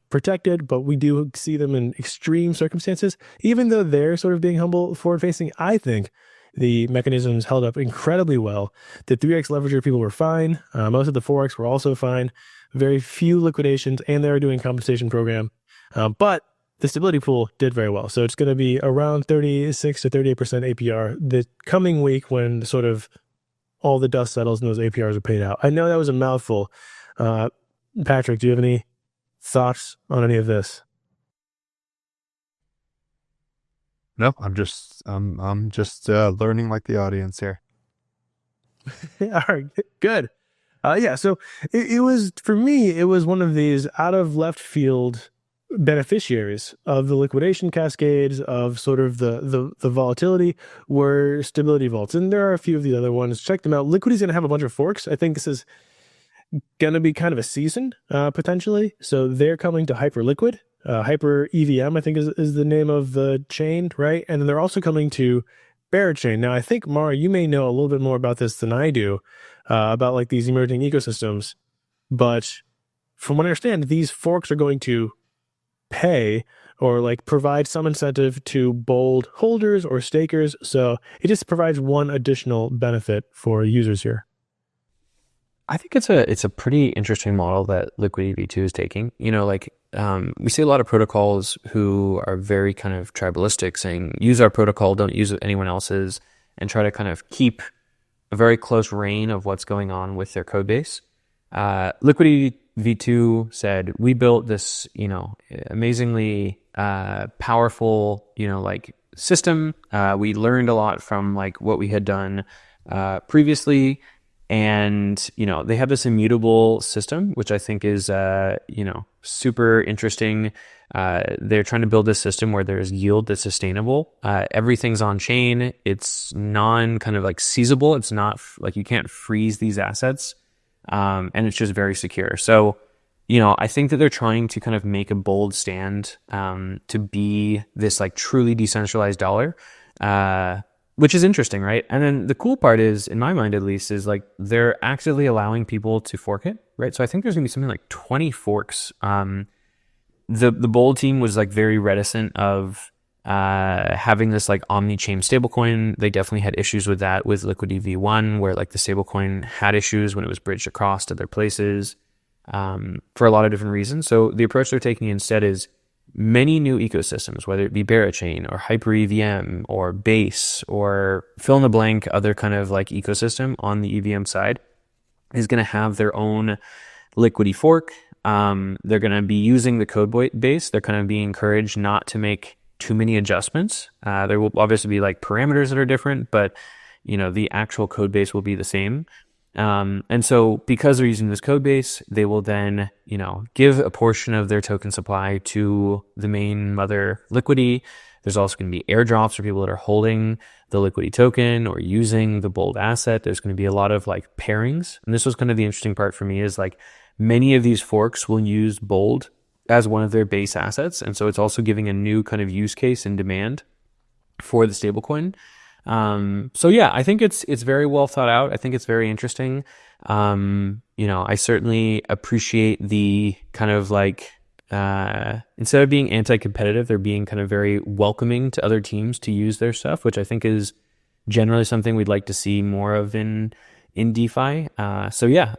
protected, but we do see them in extreme circumstances. Even though they're sort of being humble, forward facing, I think the mechanisms held up incredibly well. The 3x leverager people were fine. Most of the 4x were also fine. Very few liquidations, and they're doing compensation program. But the stability pool did very well. So it's going to be around 36 to 38% APR the coming week when sort of all the dust settles and those APRs are paid out. I know that was a mouthful. Patrick, do you have any thoughts on any of this? No, I'm just learning like the audience here. All right, good. So it was, for me, it was one of these out of left field beneficiaries of the liquidation cascades, of sort of the volatility, were stability vaults. And there are a few of the other ones. Check them out. Liquidity's going to have a bunch of forks. I think this is going to be kind of a season, potentially. So they're coming to Hyperliquid. Hyper EVM, I think is the name of the chain, right? And then they're also coming to Berachain. Now, I think, Mara, you may know a little bit more about this than I do, about these emerging ecosystems. But from what I understand, these forks are going to pay or provide some incentive to bold holders or stakers. So it just provides one additional benefit for users here. I think it's a pretty interesting model that Liquidity V2 is taking. We see a lot of protocols who are very kind of tribalistic, saying use our protocol, don't use anyone else's, and try to kind of keep a very close rein of what's going on with their code base. Liquidity V2 said, we built this, amazingly powerful, system. We learned a lot from what we had done previously. And, they have this immutable system, which I think is, super interesting. They're trying to build this system where there's yield that's sustainable. Everything's on chain. It's kind of seizable. It's not you can't freeze these assets. And it's just very secure. So, I think that they're trying to kind of make a bold stand to be this truly decentralized dollar. Which is interesting, right? And then the cool part is, in my mind at least, is they're actively allowing people to fork it, right? So I think there's gonna be something like 20 forks. The Bold team was very reticent of having this omni-chain stablecoin. They definitely had issues with that with Liquidity V1, where the stablecoin had issues when it was bridged across to other places for a lot of different reasons. So the approach they're taking instead is many new ecosystems, whether it be Berachain or Hyper EVM or Base or fill in the blank other kind of ecosystem on the EVM side, is going to have their own liquidity fork. They're going to be using the code base. They're kind of being encouraged not to make too many adjustments. There will obviously be parameters that are different, but the actual code base will be the same. And so because they're using this code base, they will then, give a portion of their token supply to the main mother Liquidity. There's also going to be airdrops for people that are holding the Liquidity token or using the Bold asset. There's going to be a lot of pairings. And this was kind of the interesting part for me is many of these forks will use Bold as one of their base assets. And so it's also giving a new kind of use case and demand for the stablecoin. So yeah, I think it's very well thought out. I think it's very interesting. I certainly appreciate the kind of like instead of being anti-competitive, they're being kind of very welcoming to other teams to use their stuff, which I think is generally something we'd like to see more of in DeFi. So yeah,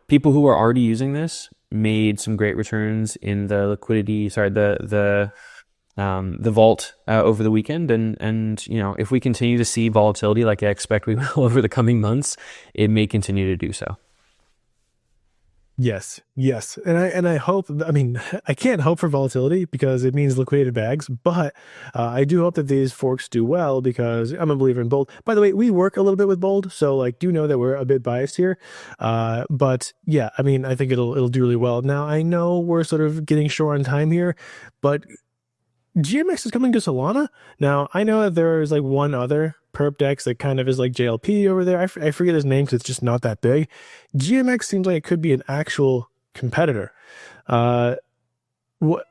people who are already using this made some great returns in the liquidity. Sorry, the vault over the weekend, and if we continue to see volatility like I expect we will over the coming months, it may continue to do so. Yes, yes, and I hope. I mean, I can't hope for volatility because it means liquidated bags, but I do hope that these forks do well because I'm a believer in Bold. By the way, we work a little bit with Bold, so like do know that we're a bit biased here. But yeah, I mean, I think it'll do really well. Now I know we're sort of getting short on time here, but GMX is coming to Solana. Now, I know that there is like one other perp dex that kind of is like JLP over there. I forget his name because it's just not that big. GMX seems like it could be an actual competitor. What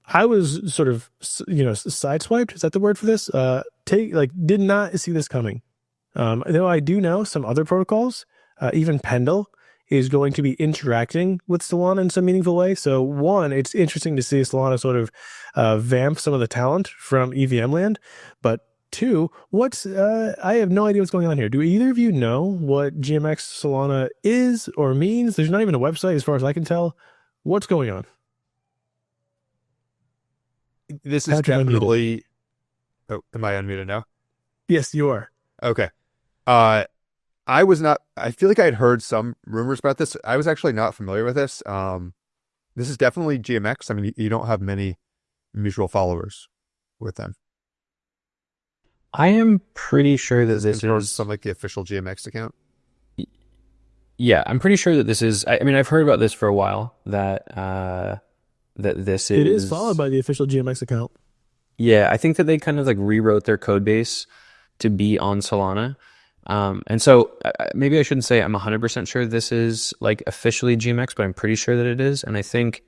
I was sort of, sideswiped. Is that the word for this? Did not see this coming. Though I do know some other protocols, even Pendle is going to be interacting with Solana in some meaningful way. So one, it's interesting to see Solana sort of vamp some of the talent from EVM land. But two, I have no idea what's going on here. Do either of you know what GMX Solana is or means? There's not even a website as far as I can tell. What's going on? This is definitely... Oh, am I unmuted now? Yes, you are. Okay. I feel like I had heard some rumors about this. I was actually not familiar with this. This is definitely GMX. I mean, you don't have many mutual followers with them. I am pretty sure that this is something like the official GMX account. Yeah, I'm pretty sure that this is. I mean, I've heard about this for a while. That this is. It is followed by the official GMX account. Yeah, I think that they kind of like rewrote their code base to be on Solana. And so maybe I shouldn't say I'm 100% sure this is like officially GMX, but I'm pretty sure that it is. And I think,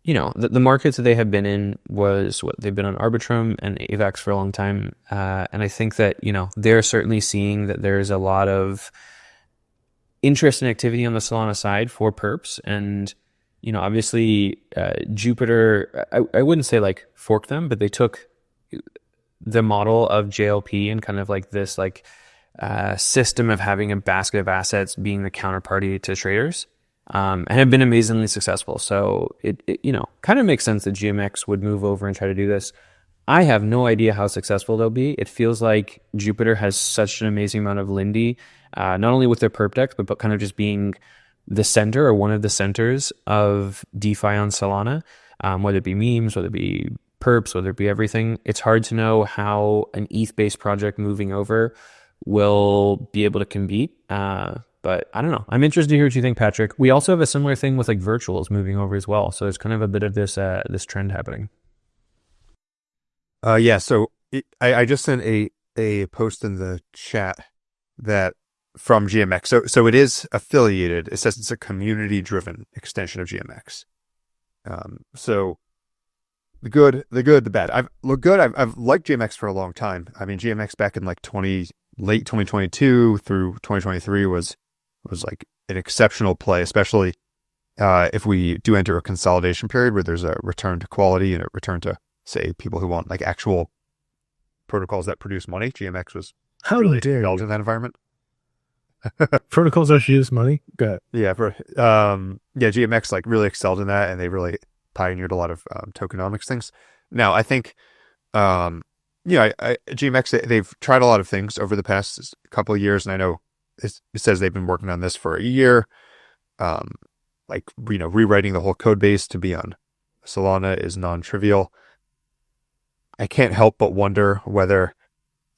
the markets that they have been in was they've been on Arbitrum and AVAX for a long time. And I think that, they're certainly seeing that there's a lot of interest and activity on the Solana side for perps. And, obviously Jupiter, I wouldn't say like forked them, but they took the model of JLP and kind of like this like system of having a basket of assets being the counterparty to traders, and have been amazingly successful. So it kind of makes sense that GMX would move over and try to do this. I have no idea how successful they'll be. It feels like Jupiter has such an amazing amount of Lindy, not only with their perp decks, but kind of just being the center or one of the centers of DeFi on Solana, whether it be memes, whether it be perps, whether it be everything. It's hard to know how an ETH-based project moving over will be able to compete. But I don't know. I'm interested to hear what you think, Patrick. We also have a similar thing with like virtuals moving over as well. So there's kind of a bit of this trend happening. Yeah. So I just sent a post in the chat that from GMX. So it is affiliated. It says it's a community-driven extension of GMX. So the good, the bad. I've liked GMX for a long time. I mean, GMX back in like late 2022 through 2023 was like an exceptional play, especially if we do enter a consolidation period where there's a return to quality and a return to, say, people who want like actual protocols that produce money. GMX was really excelled in that environment. Protocols that use money. Go ahead. Yeah, GMX like really excelled in that, and they really pioneered a lot of tokenomics things. Now, I think, GMX, they've tried a lot of things over the past couple of years, and I know it says they've been working on this for a year. Rewriting the whole code base to be on Solana is non-trivial. I can't help but wonder whether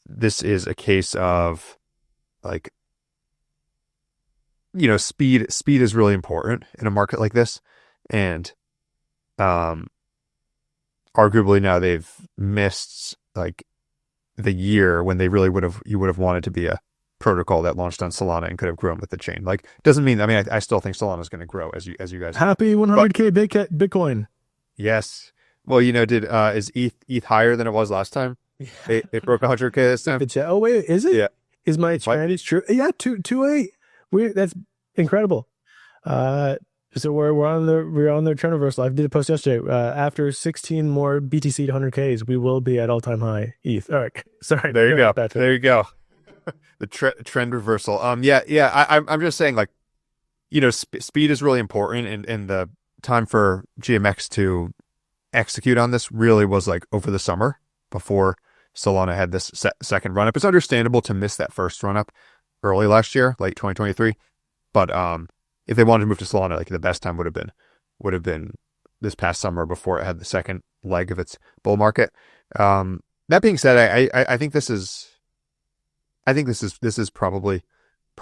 this is a case of like, speed is really important in a market like this. And arguably now they've missed like the year when they really you would have wanted to be a protocol that launched on Solana and could have grown with the chain. Like, doesn't mean, I mean, I still think Solana is going to grow as you guys. Happy 100K Bitcoin. Yes. Well, is ETH higher than it was last time? It broke 100K this time. Oh wait, is it? Yeah. Is my What? strategy true? Yeah, 228. That's incredible. So we're on the trend reversal. I did a post yesterday. After 16 more BTC to 100Ks, we will be at all-time high ETH. All right, sorry. There you go. That's it. There you go. The trend reversal. I'm just saying, like, speed is really important, and the time for GMX to execute on this really was like over the summer before Solana had this second run up. It's understandable to miss that first run up early last year, late 2023. But if they wanted to move to Solana, like the best time would have been this past summer before it had the second leg of its bull market. That being said, I think this is probably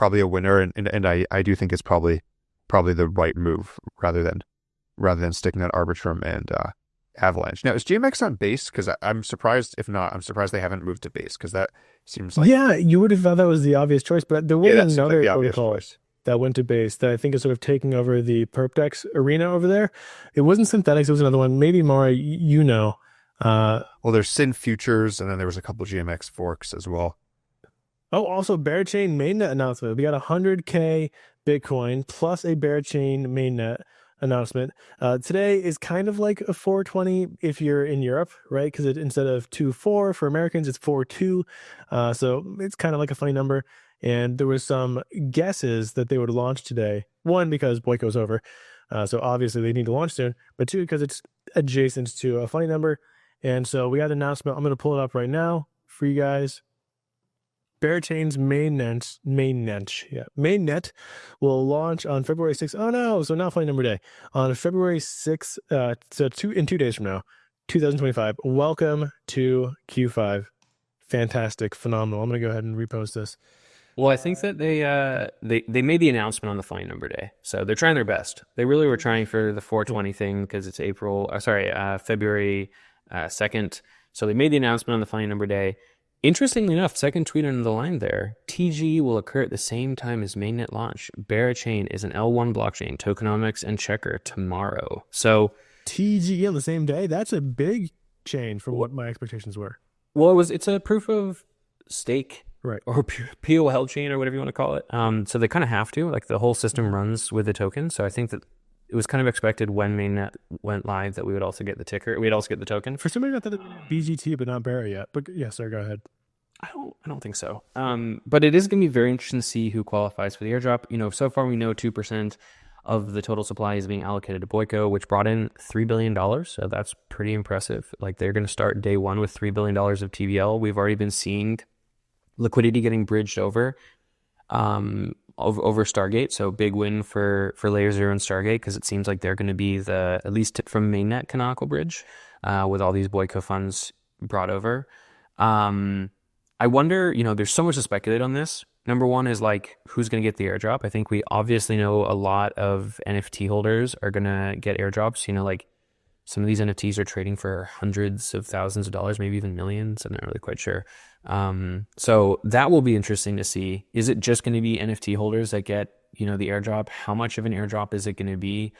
a winner, and I do think it's probably the right move rather than sticking at Arbitrum and Avalanche. Now, is GMX on base? Because I'm surprised. If not, I'm surprised they haven't moved to base, because that seems like you would have thought that was the obvious choice, but there was another the obvious protocol choice. that went to base that I think is sort of taking over the Perpdex arena over there. It wasn't Synthetics, it was another one. Maybe Mara, Well, there's Sin Futures, and then there was a couple GMX forks as well. Oh, also Berachain mainnet announcement. We got 100K Bitcoin plus a Berachain mainnet announcement. Today is kind of like a 420 if you're in Europe, right? Because instead of 2.4 for Americans, it's 4.2. So it's kind of like a funny number. And there was some guesses that they would launch today. One, because Boyko's over. So obviously they need to launch soon. But two, because it's adjacent to a funny number. And so we got an announcement. I'm going to pull it up right now for you guys. Berachain's mainnet will launch on February 6th. Oh no, so not funny number day. On February 6th, in 2 days from now, 2025. Welcome to Q5. Fantastic, phenomenal. I'm going to go ahead and repost this. Well, I think that they made the announcement on the funny number day, so they're trying their best. They really were trying for the 420 thing because it's February 2nd. So they made the announcement on the funny number day. Interestingly enough, second tweet under the line there, TG will occur at the same time as mainnet launch. Berachain is an L1 blockchain, tokenomics and checker tomorrow. So TG on the same day? That's a big change from what my expectations were. Well, it's a proof of stake, right, or POL chain, or whatever you want to call it. So they kind of have to, like, the whole system runs with the token. So I think that it was kind of expected when mainnet went live that we would also get the ticker. We'd also get the token. For some reason, I thought it was BGT, but not Bera yet. But yeah, sir, go ahead. I don't think so. But it is going to be very interesting to see who qualifies for the airdrop. So far we know 2% of the total supply is being allocated to Boyko, which brought in $3 billion. So that's pretty impressive. Like, they're going to start day one with $3 billion of TVL. We've already been seeing liquidity getting bridged over Stargate. So big win for Layer 0 and Stargate, because it seems like they're going to be the, at least from mainnet, canonical bridge with all these Boyko funds brought over. I wonder, there's so much to speculate on this. Number one is, like, who's going to get the airdrop? I think we obviously know a lot of NFT holders are going to get airdrops. Like, some of these NFTs are trading for hundreds of thousands of dollars, maybe even millions. I'm not really quite sure. So that will be interesting to see. Is it just going to be NFT holders that get, the airdrop? How much of an airdrop is it going to be?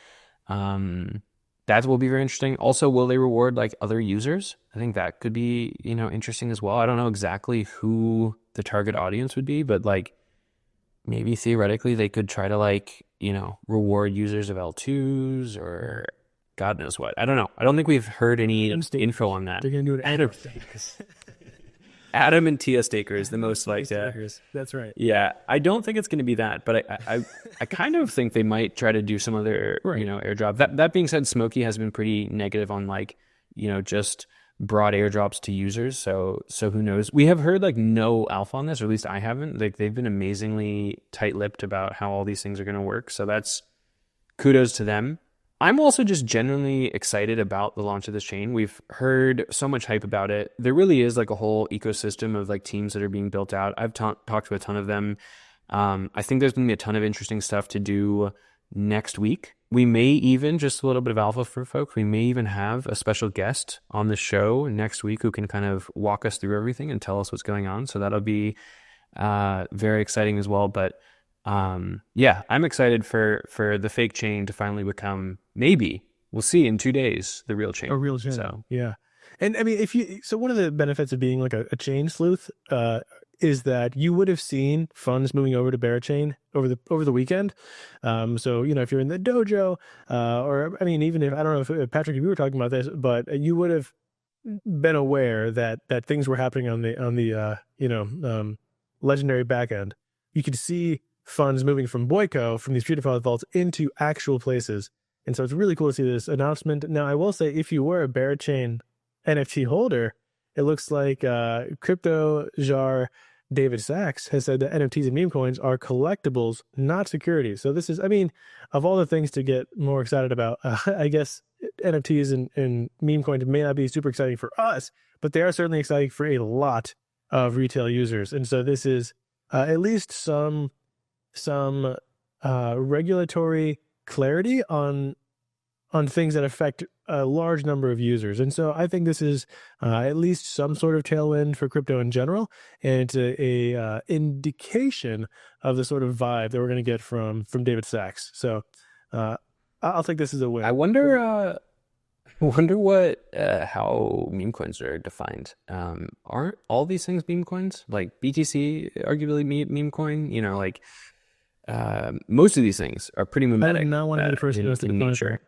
That will be very interesting. Also, will they reward, like, other users? I think that could be, interesting as well. I don't know exactly who the target audience would be, but, like, maybe theoretically they could try to, like, reward users of L2s or God knows what. I don't know. I don't think we've heard any info on that. They're going to do it. Adam and Tia stakers, the most like that. That's right. Yeah, I don't think it's going to be that, but I kind of think they might try to do some other airdrop. That being said, Smokey has been pretty negative on, like, just broad airdrops to users. So who knows? We have heard, like, no alpha on this, or at least I haven't. Like, they've been amazingly tight-lipped about how all these things are going to work. So that's kudos to them. I'm also just genuinely excited about the launch of this chain. We've heard so much hype about it. There really is, like, a whole ecosystem of, like, teams that are being built out. I've talked to a ton of them. I think there's going to be a ton of interesting stuff to do next week. We may even, just a little bit of alpha for folks, we may even have a special guest on the show next week who can kind of walk us through everything and tell us what's going on. So that'll be very exciting as well. But yeah, I'm excited for the fake chain to finally become, maybe, we'll see in 2 days, the real chain. A real chain. So yeah. And I mean, so one of the benefits of being like a chain sleuth is that you would have seen funds moving over to Berachain over the weekend. So if you're in the dojo, or I mean, even if I don't know if Patrick, if you were talking about this, but you would have been aware that things were happening on the legendary backend. You could see funds moving from Boyko, from these pre-default vaults, into actual places. And so it's really cool to see this announcement. Now, I will say, if you were a Berachain NFT holder, it looks like crypto jar David Sachs has said that NFTs and meme coins are collectibles, not securities. So this is, I mean, of all the things to get more excited about, I guess NFTs and meme coins may not be super exciting for us, but they are certainly exciting for a lot of retail users. And so this is at least some regulatory clarity on things that affect a large number of users. And so I think this is at least some sort of tailwind for crypto in general, and it's a indication of the sort of vibe that we're going to get from David Sachs. So I'll take this as a win. I wonder what how meme coins are defined. Aren't all these things meme coins? Like BTC, arguably meme coin. Most of these things are pretty mimetic. I did not want to be the first to in nature.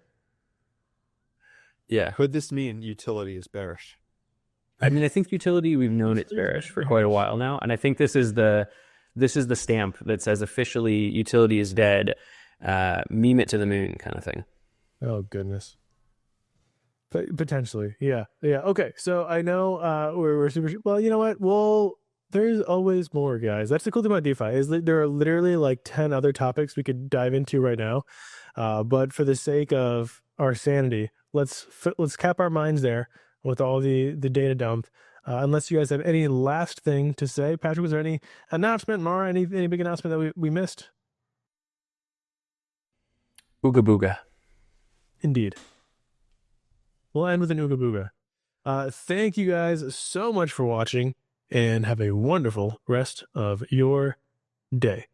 Yeah. Could this mean utility is bearish? I mean, I think utility, we've known it's bearish for quite a while now, and I think this is the stamp that says officially utility is dead. Meme it to the moon, kind of thing. Oh goodness. Potentially, yeah. Okay, so I know we're super. Well, you know what? Well, there's always more, guys. That's the cool thing about DeFi is that there are literally like 10 other topics we could dive into right now, but for the sake of our sanity, let's cap our minds there with all the data dump. Unless you guys have any last thing to say, Patrick, was there any announcement, Mara, any big announcement that we missed? Ooga booga. Indeed. We'll end with an ooga booga. Thank you guys so much for watching, and have a wonderful rest of your day.